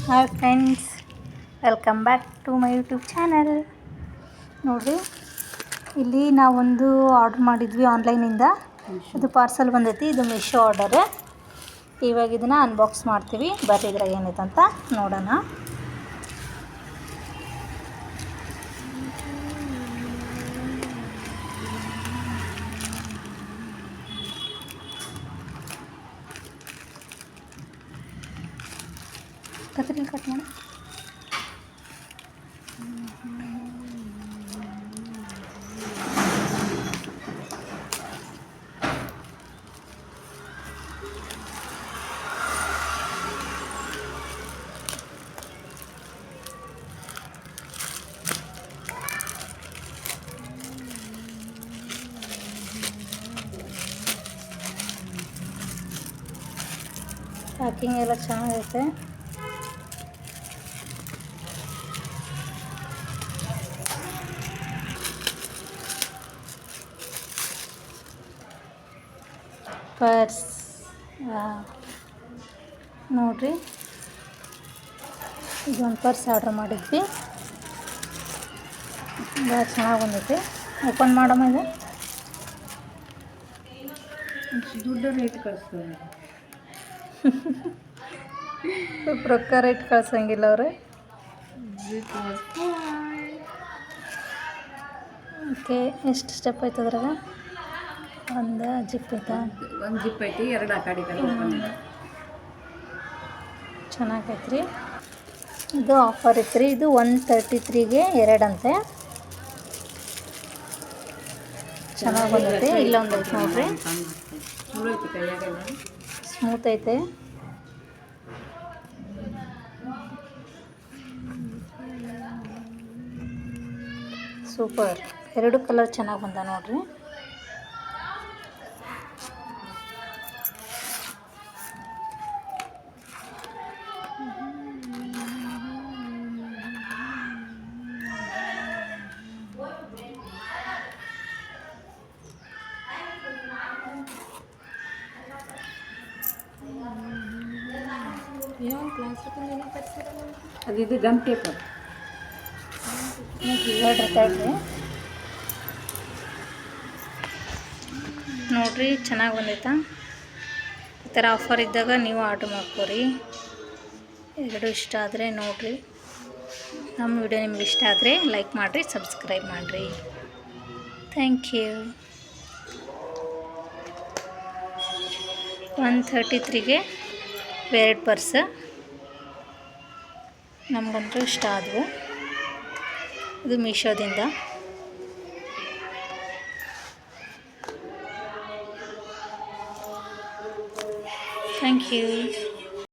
Hi friends, welcome back to my YouTube channel. ನೋಡಿರಿ, ಇಲ್ಲಿ ನಾವೊಂದು ಆರ್ಡ್ರ್ ಮಾಡಿದ್ವಿ ಆನ್ಲೈನಿಂದ. ಇದು ಪಾರ್ಸಲ್ ಬಂದೈತಿ. ಇದು ಮೀಶೋ ಆರ್ಡರ್. ಇವಾಗ ಇದನ್ನು ಅನ್ಬಾಕ್ಸ್ ಮಾಡ್ತೀವಿ. ಬರ್ರಿ ಇದ್ರಾಗ ಏನೈತೆ ಅಂತ ನೋಡೋಣ. ಕತ್ರಿ ಕಟ್ ಮಾಡಿ. ಪ್ಯಾಕಿಂಗ್ ಎಲ್ಲ ಚೆನ್ನಾಗೈತೆ. ಪರ್ಸ್ ನೋಡ್ರಿ, ಇದೊಂದು ಪರ್ಸ್ ಆರ್ಡ್ರ್ ಮಾಡಿದ್ವಿ. ಭಾಳ ಚೆನ್ನಾಗಿ ಬಂದೈತಿ. ಓಪನ್ ಮಾಡಮ್ಮ. ಇದು ದುಡ್ಡು ರೇಟ್ ಕಳಿಸ್ತಾರೆ. ರೊಕ್ಕ ರೇಟ್ ಕಳ್ಸಂಗಿಲ್ಲ ಅವ್ರೆ. ಓಕೆ, ಎಷ್ಟು ಸ್ಟೆಪ್ ಐತೆ ಅದ್ರಾಗ? ಒಂದು ಜಿಪ್ ಐತಾ? ಒಂದು ಜಿಪ್ ಐತಿ, ಎರಡು ಆ ಕಡೆ ಓಪನ್ ಇದೆ. ಚೆನ್ನಾಗೈತ್ರಿ. ಇದು ಆಫರ್ ಇತ್ತು. ಇದು 133ಗೆ 2 ಅಂತೆ. ಚೆನ್ನಾಗಿ ಬಂದೈತೆ. ಇಲ್ಲೊಂದು ಐತೆ ನೋಡ್ರಿ, ಸ್ಮೂತ್ ಐತೆ. ಸೂಪರ್. 2 ಕಲರ್ ಚೆನ್ನಾಗಿ ಬಂದ ನೋಡ್ರಿ. ಅದು ಗಮ್ ಟೇಪ್. ನೋಡ್ರಿ, ಚೆನ್ನಾಗಿ ಬಂದೈತಾ. ಈ ಥರ ಆಫರ್ ಇದ್ದಾಗ ನೀವು ಆರ್ಡ್ರ್ ಮಾಡ್ಕೊರಿ. 2 ಇಷ್ಟ ಆದರೆ ನೋಡಿರಿ. ನಮ್ಮ ವಿಡಿಯೋ ನಿಮ್ಗೆ ಇಷ್ಟ ಆದರೆ ಲೈಕ್ ಮಾಡಿರಿ, ಸಬ್ಸ್ಕ್ರೈಬ್ ಮಾಡಿರಿ. Thank you. 133ಗೆ 2 ಪರ್ಸ್ ನಮಗಂತೂ ಇಷ್ಟ ಆದವು. ಇದು ಮೀಶೋದಿಂದ. Thank you.